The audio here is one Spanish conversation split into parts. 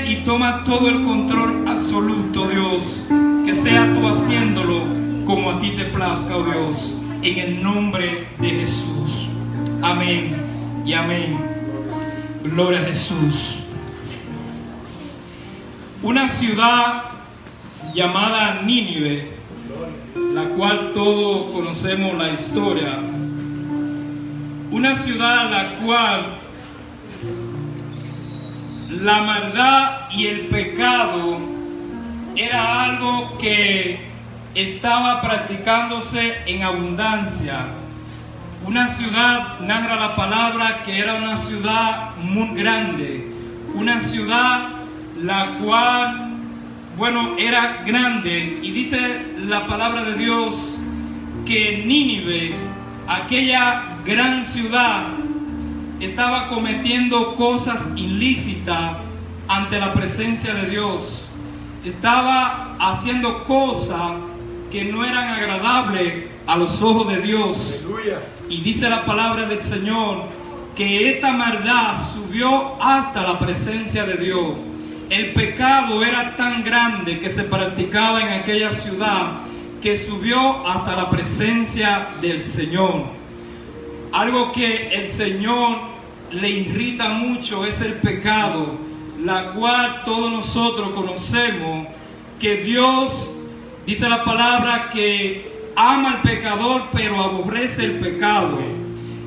viene y toma todo el control absoluto, Dios. Que sea tú haciéndolo como a ti te plazca, oh Dios, en el nombre de Jesús. Amén y amén. Gloria a Jesús. Una ciudad llamada Nínive, la cual todos conocemos la historia. Una ciudad la cual la maldad y el pecado era algo que estaba practicándose en abundancia. Una ciudad, narra la palabra, que era una ciudad muy grande, una ciudad la cual, era grande, y dice la palabra de Dios que Nínive, aquella gran ciudad, estaba cometiendo cosas ilícitas ante la presencia de Dios. Estaba haciendo cosas que no eran agradables a los ojos de Dios. Aleluya. Y dice la palabra del Señor que esta maldad subió hasta la presencia de Dios. El pecado era tan grande que se practicaba en aquella ciudad que subió hasta la presencia del Señor. Algo que el Señor le irrita mucho es el pecado, la cual todos nosotros conocemos que Dios, dice la palabra, que ama al pecador pero aborrece el pecado.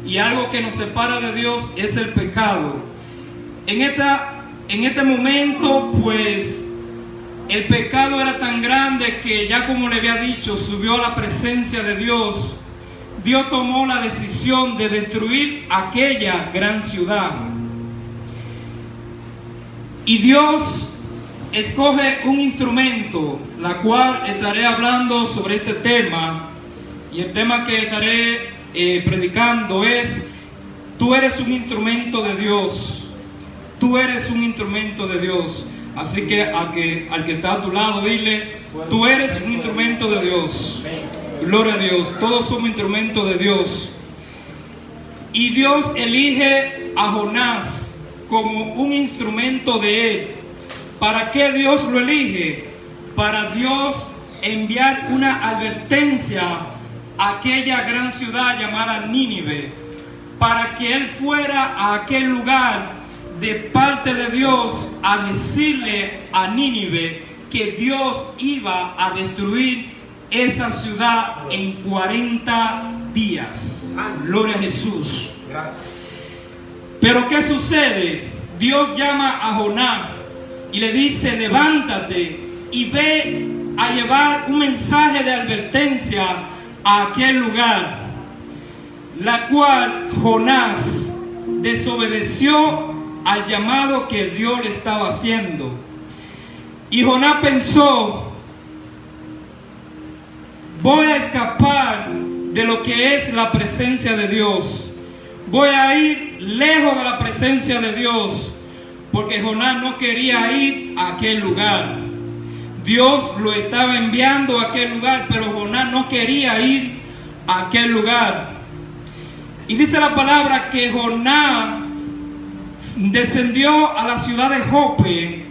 Y algo que nos separa de Dios es el pecado. En este momento, pues, el pecado era tan grande que, ya como le había dicho, subió a la presencia de Dios. Dios tomó la decisión de destruir aquella gran ciudad. Y Dios escoge un instrumento, la cual estaré hablando sobre este tema. Y el tema que estaré predicando es: tú eres un instrumento de Dios. Tú eres un instrumento de Dios. Así que al que está a tu lado, dile: tú eres un instrumento de Dios. Gloria a Dios. Todos somos instrumentos de Dios. Y Dios elige a Jonás como un instrumento de Él. ¿Para qué Dios lo elige? Para Dios enviar una advertencia a aquella gran ciudad llamada Nínive, para que él fuera a aquel lugar de parte de Dios a decirle a Nínive que Dios iba a destruir esa ciudad en 40 días. Gloria a Jesús. Gracias. Pero ¿qué sucede? Dios llama a Jonás y le dice: levántate y ve a llevar un mensaje de advertencia a aquel lugar. La cual Jonás desobedeció al llamado que Dios le estaba haciendo. Y Jonás pensó: voy a escapar de lo que es la presencia de Dios. Voy a ir lejos de la presencia de Dios. Porque Jonás no quería ir a aquel lugar. Dios lo estaba enviando a aquel lugar, pero Jonás no quería ir a aquel lugar. Y dice la palabra que Jonás descendió a la ciudad de Jope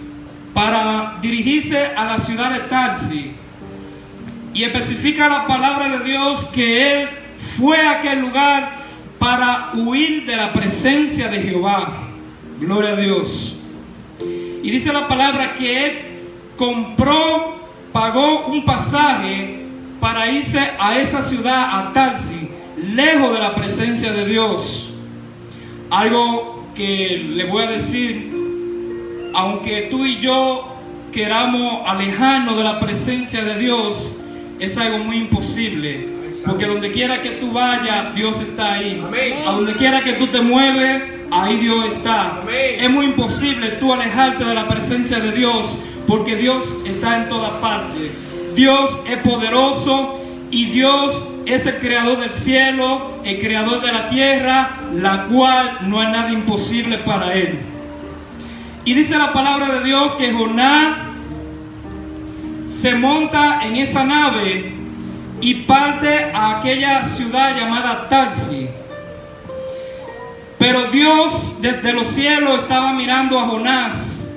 para dirigirse a la ciudad de Tarsis. Y especifica la palabra de Dios que él fue a aquel lugar para huir de la presencia de Jehová. Gloria a Dios. Y dice la palabra que él pagó un pasaje para irse a esa ciudad, a Tarsis, lejos de la presencia de Dios. Algo que le voy a decir: aunque tú y yo queramos alejarnos de la presencia de Dios, es algo muy imposible. Porque donde quiera que tú vayas, Dios está ahí. Amén. A donde quiera que tú te mueves, ahí Dios está. Amén. Es muy imposible tú alejarte de la presencia de Dios, porque Dios está en toda parte. Dios es poderoso y Dios es el creador del cielo, el creador de la tierra, la cual no hay nada imposible para Él. Y dice la palabra de Dios que Jonás se monta en esa nave y parte a aquella ciudad llamada Tarsis. Pero Dios desde los cielos estaba mirando a Jonás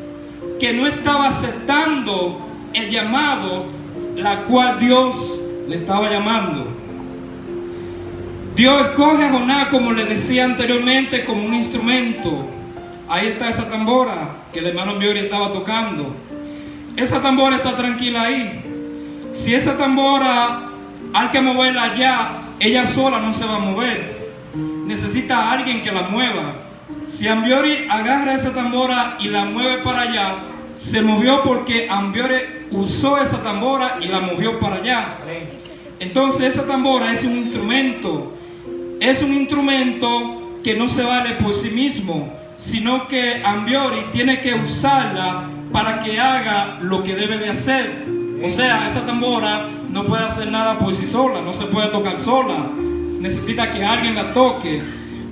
que no estaba aceptando el llamado la cual Dios le estaba llamando. Dios escoge a Jonás, como le decía anteriormente, como un instrumento. Ahí está esa tambora que el hermano Biori estaba tocando. Esa tambora está tranquila ahí. Si esa tambora hay que moverla allá, ella sola no se va a mover. Necesita a alguien que la mueva. Si Ambiori agarra esa tambora y la mueve para allá, se movió porque Ambiori usó esa tambora y la movió para allá. Entonces esa tambora es un instrumento. Es un instrumento que no se vale por sí mismo, sino que Ambiori tiene que usarla para que haga lo que debe de hacer. O sea, esa tambora no puede hacer nada por sí sola, no se puede tocar sola. Necesita que alguien la toque.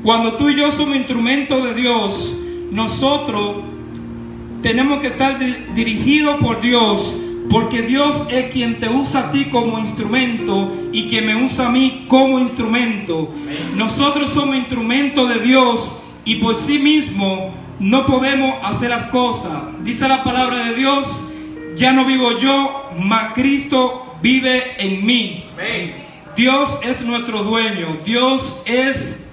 Cuando tú y yo somos instrumentos de Dios, nosotros tenemos que estar dirigidos por Dios, porque Dios es quien te usa a ti como instrumento y quien me usa a mí como instrumento. Nosotros somos instrumentos de Dios y por sí mismo no podemos hacer las cosas. Dice la palabra de Dios: ya no vivo yo, mas Cristo vive en mí. Dios es nuestro dueño. Dios es